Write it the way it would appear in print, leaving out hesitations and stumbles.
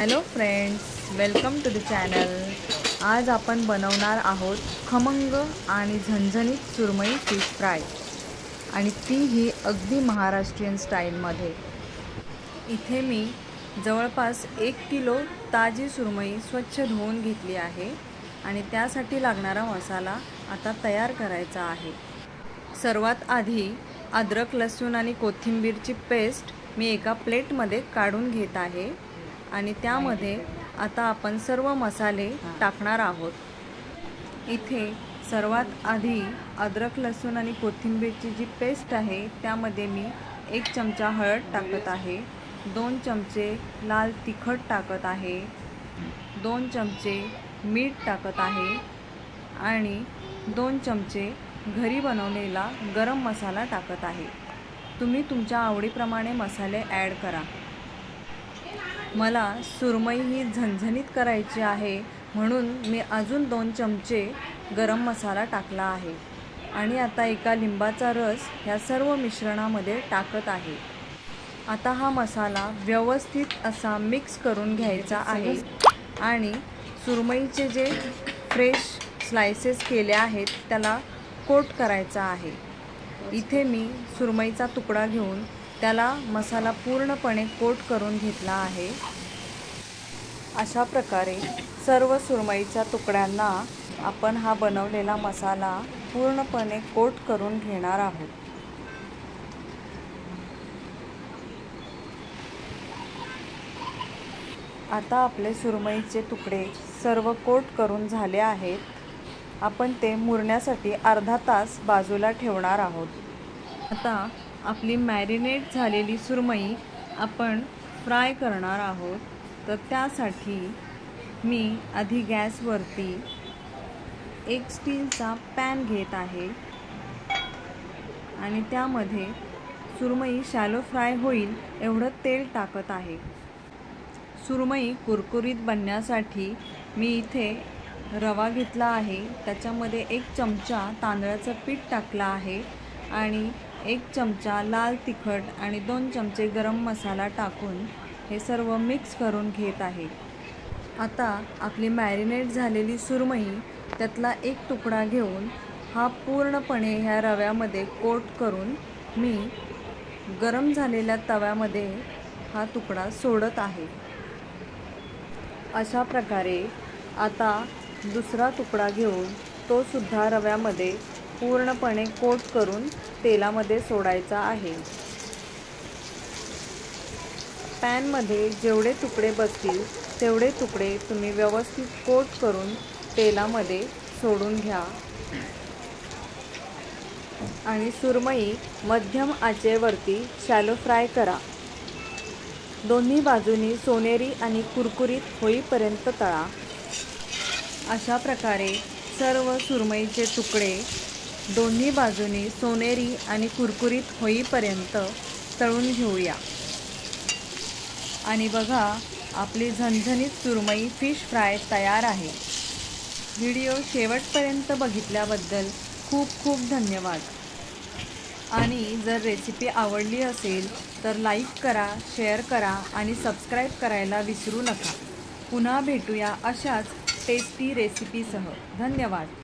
Hello friends, welcome to the channel. आज आपण बनवणार आहोत खमंग आणि झणझणीत सुरमई फिश फ्राय, आणि तीही अगदी महाराष्ट्रीयन स्टाईलमध्ये। इथे मी जवळपास 1 किलो ताजी सुरमई स्वच्छ धुवून घेतली आहे आणि त्यासाठी लागणारा मसाला आता तयार करायचा आहे। सर्वात आधी अद्रक, लसूण आणि कोथिंबीरची पेस्ट मी एका प्लेटमध्ये काढून घेत आहे आणि त्यामध्ये आता आपण सर्व मसाले टाकणार आहोत। इथे सर्वात आधी अद्रक, लसूण आणि कोथिंबीरची जी पेस्ट आहे त्यामध्ये मी 1 चमचा हळद टाकत आहे, 2 चमचे लाल तिखट टाकत आहे, 2 चमचे मीठ टाकत आहे आणि 2 चमचे घरी बनवलेला गरम मसाला टाकत आहे। तुम्ही तुमच्या आवडीप्रमाणे मसाले ॲड करा। मला सुरमई ही झणझणीत करायची आहे म्हणून मी अजून 2 चमचे गरम मसाला टाकला आहे आणि आता एका लिंबाचा रस ह्या सर्व मिश्रणामध्ये टाकत आहे। आता हा मसाला व्यवस्थित असा मिक्स करून घ्यायचा आहे आणि सुरमईचे जे फ्रेश स्लाइसेस केले आहेत त्याला कोट करायचा आहे। इथे मी सुरमईचा तुकडा घेऊन त्याला मसाला पूर्णपणे कोट करून घेतला आहे। अशा प्रकारे सर्व सुरमईच्या तुकड्यांना आपण हा बनवलेला मसाला पूर्णपणे कोट करून घेणार आहोत। आता आपले सुरमईचे तुकडे सर्व कोट करून झाले आहेत। आपण ते मुरण्यासाठी अर्धा तास बाजूला ठेवणार आहोत। आता आपली मॅरिनेट झालेली सुरमई आपण फ्राय करणार आहोत। तर त्यासाठी मी आधी गॅसवरती एक स्टीलचा पॅन घेत आहे आणि त्यामध्ये सुरमई शॅलो फ्राय होईल एवढं तेल टाकत आहे। सुरमई कुरकुरीत बनण्यासाठी मी इथे रवा घेतला आहे, त्याच्यामध्ये 1 चमचा तांदळाचं पीठ टाकला आहे आणि 1 चमचा लाल तिखट आणि 2 चमचे गरम मसाला टाकून हे सर्व मिक्स करून घेत आहे। आता आपली मॅरिनेट झालेली सुरमई त्यातला 1 तुकडा घेऊन हा पूर्णपणे ह्या रव्यामध्ये कोट करून मी गरम झालेल्या तव्यामध्ये हा तुकडा सोडत आहे। अशा प्रकारे आता दुसरा तुकडा घेऊन तो सुद्धा रव्यामध्ये पूर्णपणे कोट करून तेलामध्ये सोडायचा आहे। पॅनमध्ये जेवढे तुकडे बसतील तेवढे तुकडे तुम्ही व्यवस्थित कोट करून तेलामध्ये सोडून घ्या आणि सुरमई मध्यम आचेवरती शॅलो फ्राय करा। दोन्ही बाजूनी सोनेरी आणि कुरकुरीत होईपर्यंत तळा। अशा प्रकारे सर्व सुरमईचे तुकडे दोन्ही बाजूनी सोनेरी आणि कुरकुरीत होईपर्यंत तळून घेऊया। आणि बघा, आपली झणझणीत सुरमई फिश फ्राय तयार आहे। व्हिडिओ शेवटपर्यंत बघितल्याबद्दल खूप खूप धन्यवाद। आणि जर रेसिपी आवडली असेल तर लाईक करा, शेअर करा आणि सबस्क्राईब करायला विसरू नका। पुन्हा भेटूया अशाच टेस्टी रेसिपीसह। धन्यवाद।